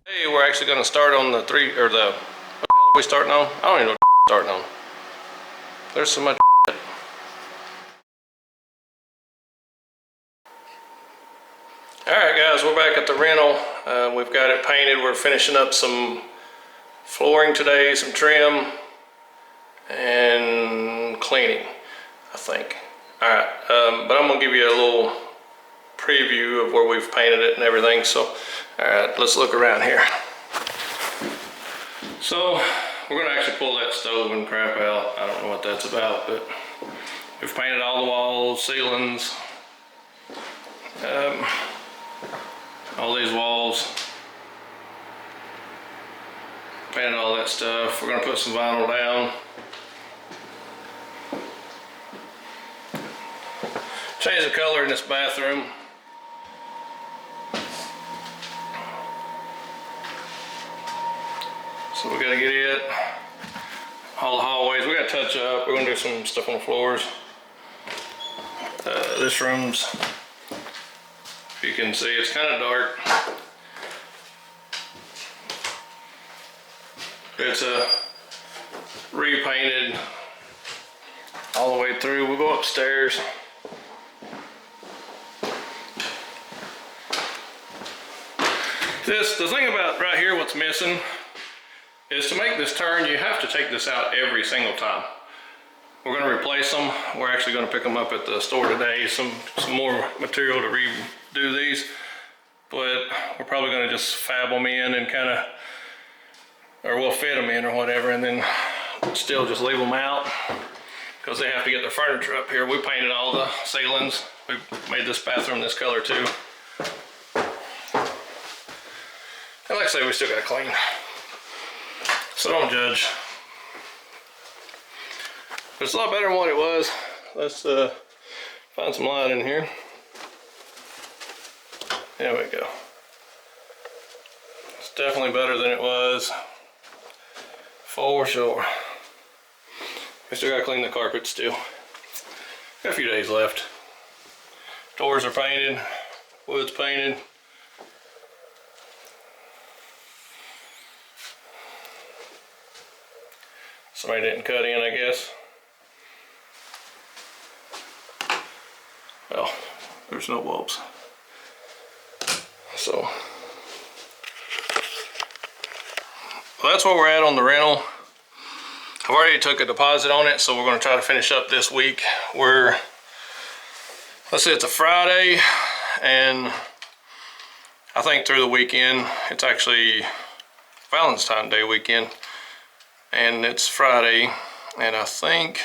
Hey, we're actually going to start on the what the hell are we starting on? I don't even know what we're starting on. There's so much shit. Alright guys, we're back at the rental. We've got it painted. We're finishing up some flooring today, some trim, and cleaning, I think. Alright, but I'm going to give you a little preview of where we've painted it and everything. So, alright, let's look around here. So, we're going to actually pull that stove and crap out. I don't know what that's about, but we've painted all the walls, ceilings, all these walls, painted all that stuff. We're going to put some vinyl down. Change the color in this bathroom. So we got to get it. All the hallways, we got to touch up. We're going to do some stuff on the floors. This room's, if you can see, it's kind of dark. It's repainted all the way through. We'll go upstairs. The thing about right here, what's missing is to make this turn, you have to take this out every single time. We're going to replace them. We're actually going to pick them up at the store today. Some more material to redo these, but we're probably going to just fab them in and kind of, or we'll fit them in or whatever, and then still just leave them out because they have to get their furniture up here. We painted all the ceilings. We made this bathroom this color too. And like I say, we still got to clean. So don't judge. But it's a lot better than what it was. Let's find some light in here. There we go. It's definitely better than it was, for sure. We still got to clean the carpet still. Got a few days left. Doors are painted, wood's painted. Somebody didn't cut in, I guess. Well, there's no bulbs. So, well, that's where we're at on the rental. I've already took a deposit on it, so we're going to try to finish up this week. Let's see, it's a Friday, and I think through the weekend, it's actually Valentine's Day weekend. And it's Friday, and I think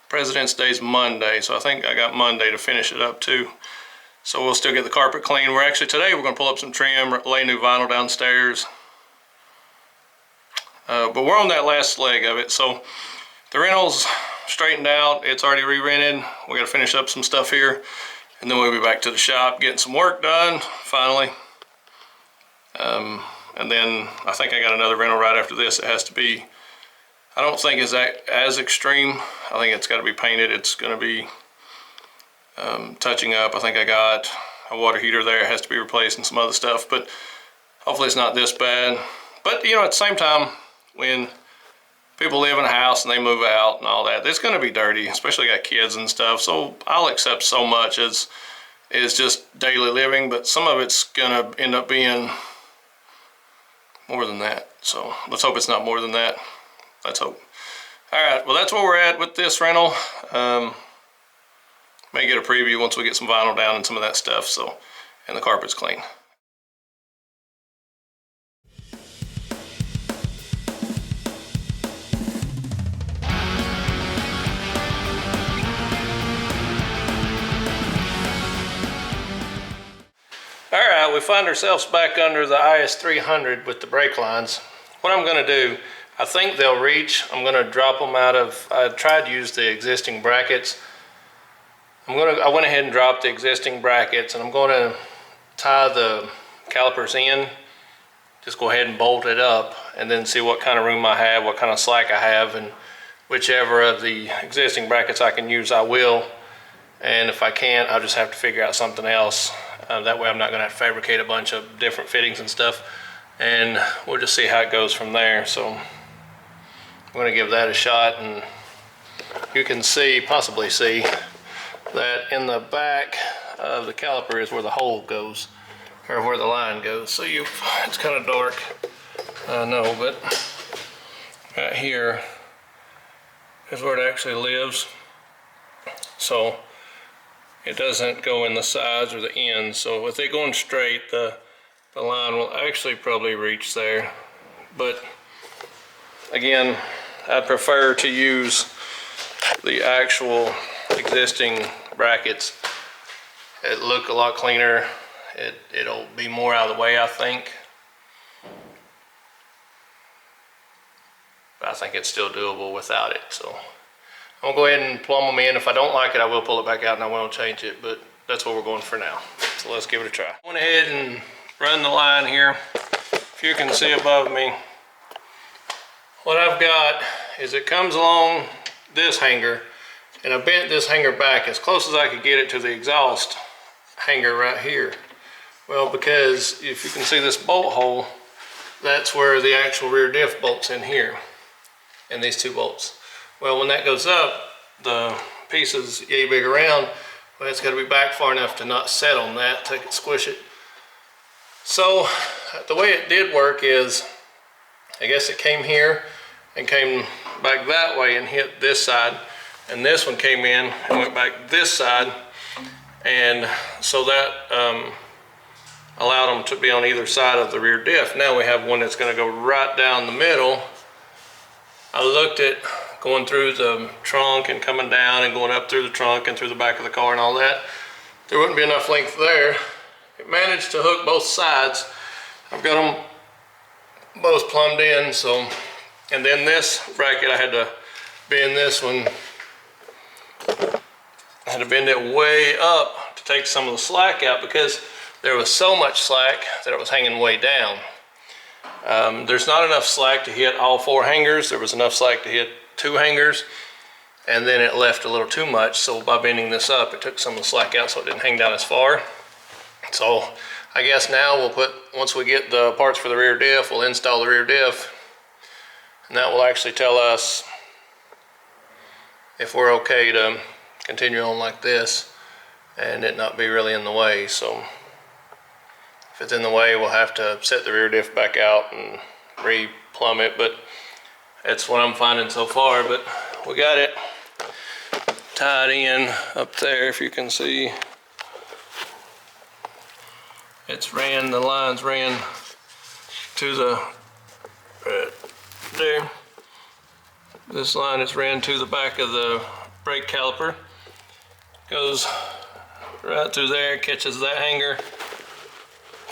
President's Day's Monday, so I think I got Monday to finish it up too. So we'll still get the carpet clean. Today we're going to pull up some trim, lay new vinyl downstairs. But we're on that last leg of it, so the rental's straightened out. It's already re-rented. We got to finish up some stuff here, and then we'll be back to the shop getting some work done, finally. And then I think I got another rental right after this. It has to be, I don't think it's as extreme. I think it's got to be painted. It's going to be touching up. I think I got a water heater there. It has to be replaced and some other stuff. But hopefully it's not this bad. But, you know, at the same time, when people live in a house and they move out and all that, it's going to be dirty, especially got kids and stuff. So I'll accept so much as just daily living. But some of it's going to end up being more than that. So let's hope it's not more than that. Let's hope. All right, well, that's where we're at with this rental. May get a preview once we get some vinyl down and some of that stuff, so, and the carpet's clean. Alright, we find ourselves back under the IS300 with the brake lines. What I'm going to do, I think they'll reach. I'm going to drop them out of, I tried to use the existing brackets. I went ahead and dropped the existing brackets, and I'm going to tie the calipers in. Just go ahead and bolt it up and then see what kind of room I have, what kind of slack I have, and whichever of the existing brackets I can use, I will. And if I can't, I'll just have to figure out something else. That way I'm not going to have to fabricate a bunch of different fittings and stuff. and we'll just see how it goes from there. So I'm going to give that a shot, and you can see, possibly see, that in the back of the caliper is where the hole goes, or where the line goes. So it's kind of dark, I know, but right here is where it actually lives. So it doesn't go in the sides or the ends. So with it going straight, the line will actually probably reach there. But again, I prefer to use the actual existing brackets. It look a lot cleaner. It'll be more out of the way, I think. But I think it's still doable without it. So I'm gonna go ahead and plumb them in. If I don't like it, I will pull it back out and I won't change it, but that's what we're going for now. So let's give it a try. I went ahead and run the line here. If you can see above me, what I've got is it comes along this hanger, and I bent this hanger back as close as I could get it to the exhaust hanger right here. Well, because if you can see this bolt hole, that's where the actual rear diff bolts in here, and these two bolts. Well, when that goes up, the pieces yay big around, well, it's got to be back far enough to not set on that, take it, squish it. So the way it did work is, I guess it came here and came back that way and hit this side, and this one came in and went back this side, and so that allowed them to be on either side of the rear diff. Now we have one that's going to go right down the middle. I looked at going through the trunk and coming down and going up through the trunk and through the back of the car and all that. There wouldn't be enough length there. It managed to hook both sides. I've got them both plumbed in, so, and then this bracket I had to bend this one. I had to bend it way up to take some of the slack out because there was so much slack that it was hanging way down. There's not enough slack to hit all 4 hangers. There was enough slack to hit 2 hangers, and then it left a little too much. So by bending this up, it took some of the slack out so it didn't hang down as far. So I guess now we'll put, once we get the parts for the rear diff, we'll install the rear diff, and that will actually tell us if we're okay to continue on like this and it not be really in the way. So if it's in the way, we'll have to set the rear diff back out and re-plumb it, but that's what I'm finding so far. But we got it tied in up there, if you can see. It's ran, the lines ran to the, right there. This line is ran to the back of the brake caliper. Goes right through there, catches that hanger,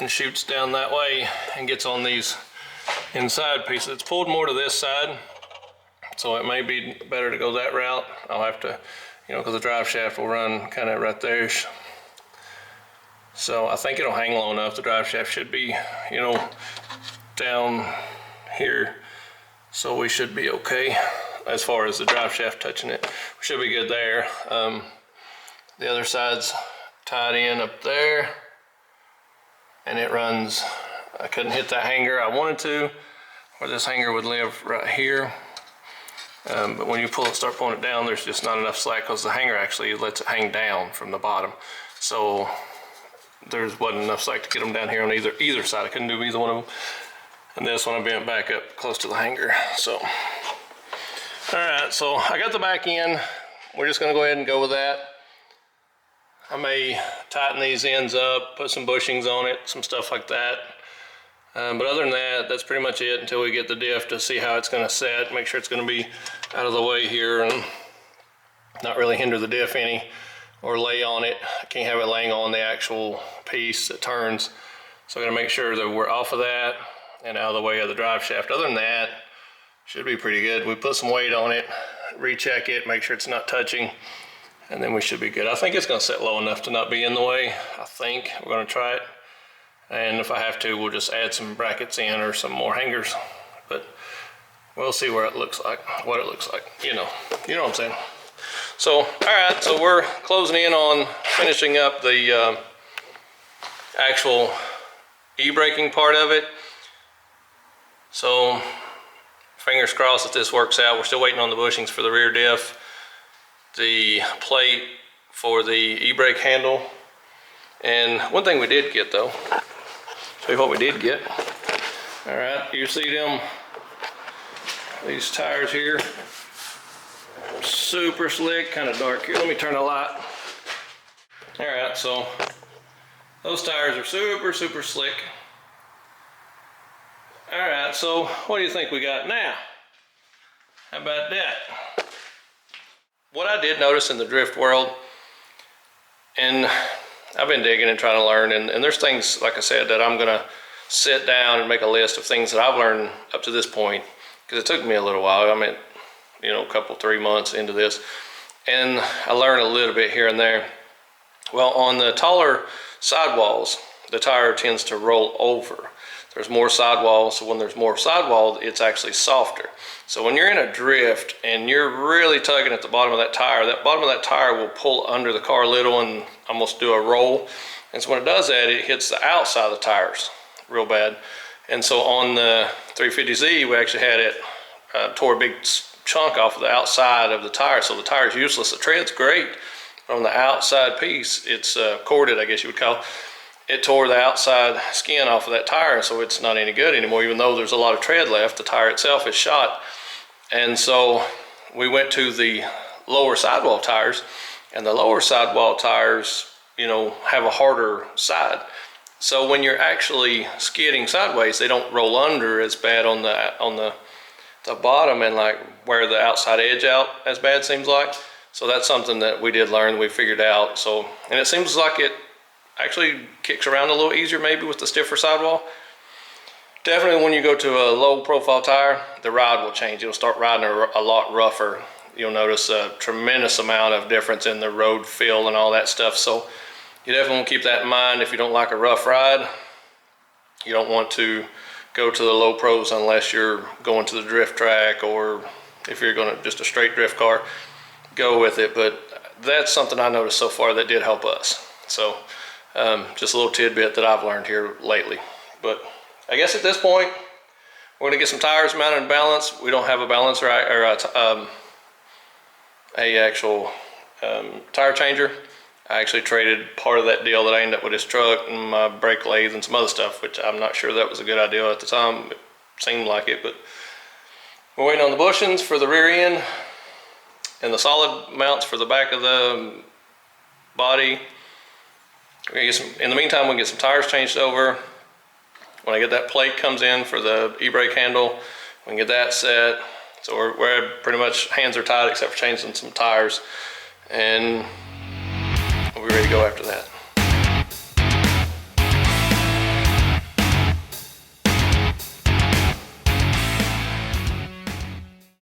and shoots down that way and gets on these inside pieces. It's pulled more to this side, so it may be better to go that route. I'll have to, because the drive shaft will run kind of right there. So I think it'll hang low enough. The drive shaft should be, down here. So we should be okay as far as the drive shaft touching it. We should be good there. The other side's tied in up there, and it runs. I couldn't hit that hanger I wanted to, or this hanger would live right here. But when you start pulling it down, there's just not enough slack because the hanger actually lets it hang down from the bottom. So there wasn't enough slack to get them down here on either side. I couldn't do either one of them. And this one I bent back up close to the hanger. So, all right, so I got the back end. We're just gonna go ahead and go with that. I may tighten these ends up, put some bushings on it, some stuff like that. But other than that, that's pretty much it until we get the diff to see how it's gonna set, make sure it's gonna be out of the way here and not really hinder the diff any or lay on it. I can't have it laying on the actual piece that turns. So I'm gonna make sure that we're off of that and out of the way of the drive shaft. Other than that, should be pretty good. We put some weight on it, recheck it, make sure it's not touching, and then we should be good. I think it's gonna set low enough to not be in the way. I think we're gonna try it. And if I have to, we'll just add some brackets in or some more hangers. But we'll see where it looks like, what it looks like. You know what I'm saying. So, all right, so we're closing in on finishing up the actual e-braking part of it. So fingers crossed that this works out. We're still waiting on the bushings for the rear diff, the plate for the e-brake handle. And one thing we did get though, show you what we did get. All right, you see them, these tires here, super slick, kind of dark here. Let me turn the light. All right, so those tires are super slick. All right, so what do you think we got now? How about that? What I did notice in the drift world, and I've been digging and trying to learn, and there's things, like I said, that I'm gonna sit down and make a list of things that I've learned up to this point, because it took me a little while. I mean, you know, a couple, 3 months into this, and I learned a little bit here and there. Well, on the taller sidewalls, the tire tends to roll over. There's more sidewall, so when there's more sidewall, it's actually softer. So when you're in a drift and you're really tugging at the bottom of that bottom of that tire will pull under the car a little and almost do a roll. And so when it does that, it hits the outside of the tires real bad. And so on the 350Z, we actually had it tore a big chunk off of the outside of the tire. So the tire's useless. The tread's great. But on the outside piece, it's corded, I guess you would call it. It tore the outside skin off of that tire, so it's not any good anymore. Even though there's a lot of tread left, the tire itself is shot. And so we went to the lower sidewall tires, and the lower sidewall tires, you know, have a harder side. So when you're actually skidding sideways, they don't roll under as bad on the bottom and like wear the outside edge out as bad, seems like. So that's something that we did learn, we figured out. So, and it seems like it actually kicks around a little easier maybe with the stiffer sidewall. Definitely when you go to a low profile tire, the ride will change. You'll start riding a lot rougher. You'll notice a tremendous amount of difference in the road feel and all that stuff. So you definitely want to keep that in mind. If you don't like a rough ride, you don't want to go to the low pros unless you're going to the drift track, or if you're going to just a straight drift car, go with it. But that's something I noticed so far that did help us. So just a little tidbit that I've learned here lately. But I guess at this point, we're gonna get some tires mounted and balanced. We don't have a balancer or a actual tire changer. I actually traded part of that deal that I ended up with this truck and my brake lathe and some other stuff, which I'm not sure that was a good idea at the time. It seemed like it, but we're waiting on the bushings for the rear end and the solid mounts for the back of the body. We're gonna get some, in the meantime, we can get some tires changed over. When I get that plate comes in for the e-brake handle, we can get that set. So we're pretty much, hands are tied except for changing some tires, and we'll be ready to go after that.